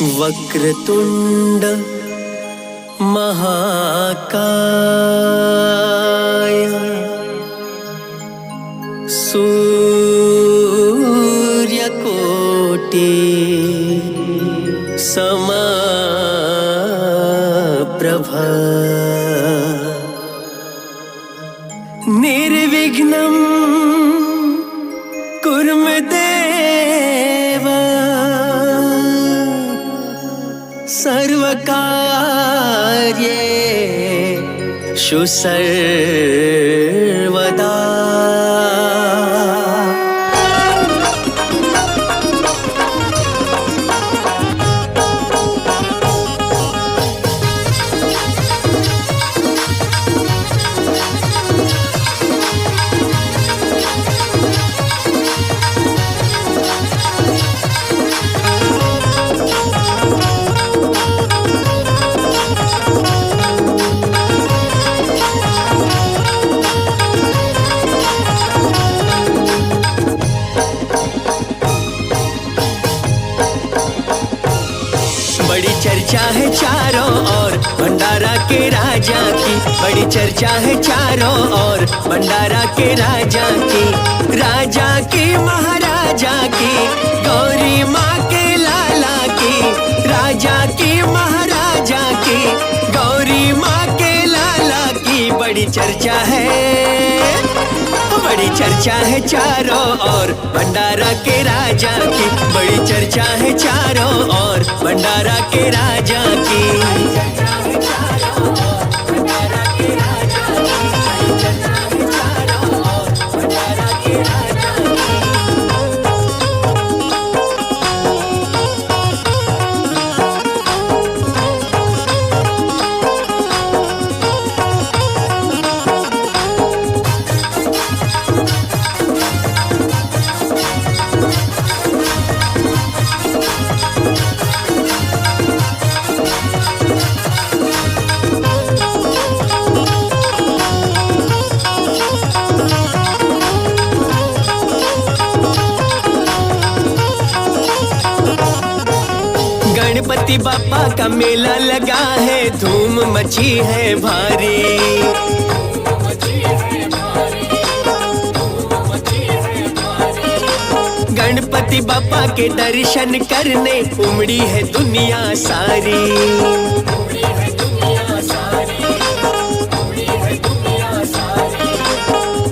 वक्रतुंड महाकाय सूर्यकोटि समप्रभा निर्विघ्नं कुरु मे देव सर्वकार्येषु सर्वदा। बड़ी चर्चा है चारों ओर भंडारा के राजा की, बड़ी चर्चा है चारों ओर भंडारा के राजा की महाराजा की, गौरी माँ के लाला की, राजा की महाराजा की, गौरी माँ के लाला की। बड़ी चर्चा है चारों ओर भंडारा के राजा की, बड़ी चर्चा है चारों ओर भंडारा के राजा की। गणपति बापा का मेला लगा है, धूम मची है भारी। गणपति बापा के दर्शन करने उमड़ी है दुनिया सारी।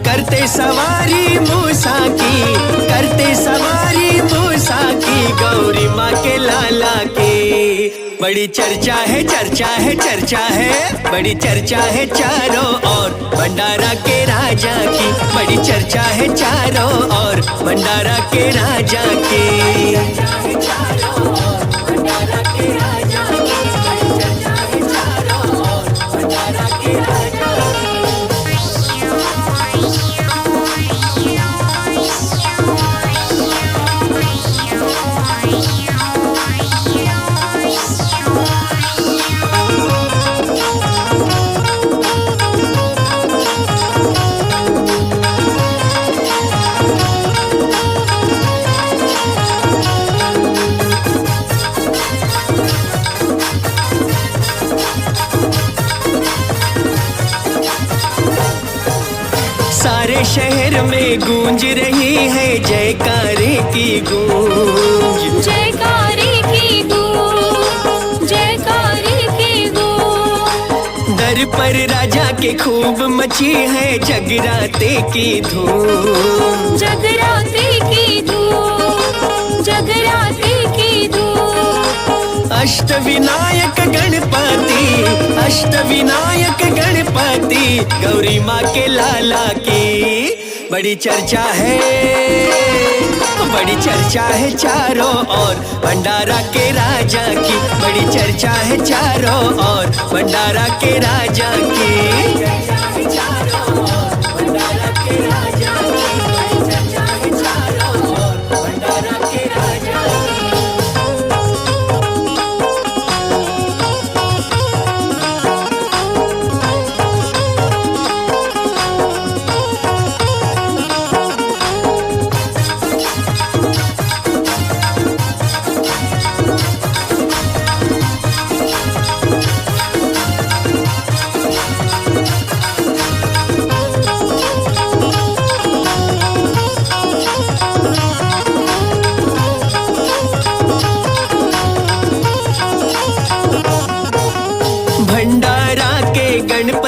करते सवारी मूसा की, करते सवारी मूसा की, गौरी माँ के लाला की। बड़ी चर्चा है बड़ी चर्चा है चारों ओर भंडारा के राजा की, बड़ी चर्चा है चारों ओर भंडारा के राजा की। सारे शहर में गूंज रही है जयकारे की गूंज, जयकारे की गूंज, जयकारे की गूंज। दर पर राजा के खूब मची है जगराते की धूम, जगराते की धूम, जगराते की धूम। अष्टविनायक गणपति, अष्टविनायक गणपति, गौरी माँ के लाला की। बड़ी चर्चा है चारों ओर भंडारा के राजा की, बड़ी चर्चा है चारों ओर भंडारा के राजा की।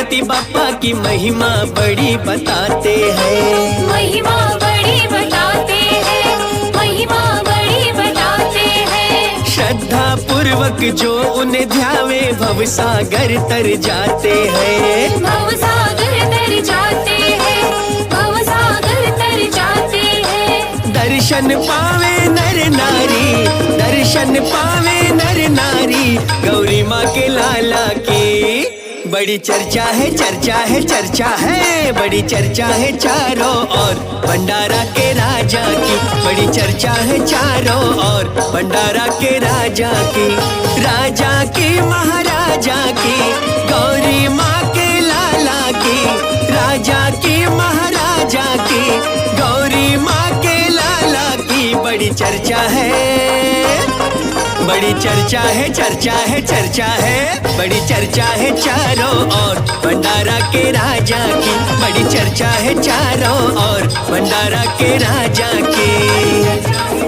गणपति बापा की महिमा बड़ी बताते हैं। महिमा बड़ी बताते हैं, महिमा बड़ी बताते हैं। श्रद्धा पूर्वक जो उन्हें ध्यावे भवसागर तर जाते हैं। भवसागर तर जाते हैं, भवसागर तर जाते हैं। दर्शन पावे नर नारी, दर्शन पावे नर नारी, गौरी माँ के लाला की बड़ी चर्चा है, चर्चा है, चर्चा है। बड़ी चर्चा है चारों ओर भंडारा के राजा की। बड़ी चर्चा है चारों ओर भंडारा के राजा की। राजा की महाराजा की, गौरी माँ के लाला की। राजा की महाराजा की, गौरी माँ के लाला की बड़ी चर्चा है। बड़ी चर्चा है, चर्चा है, चर्चा है। बड़ी चर्चा है चारों ओर भंडारा के राजा की। बड़ी चर्चा है चारों ओर भंडारा के राजा की।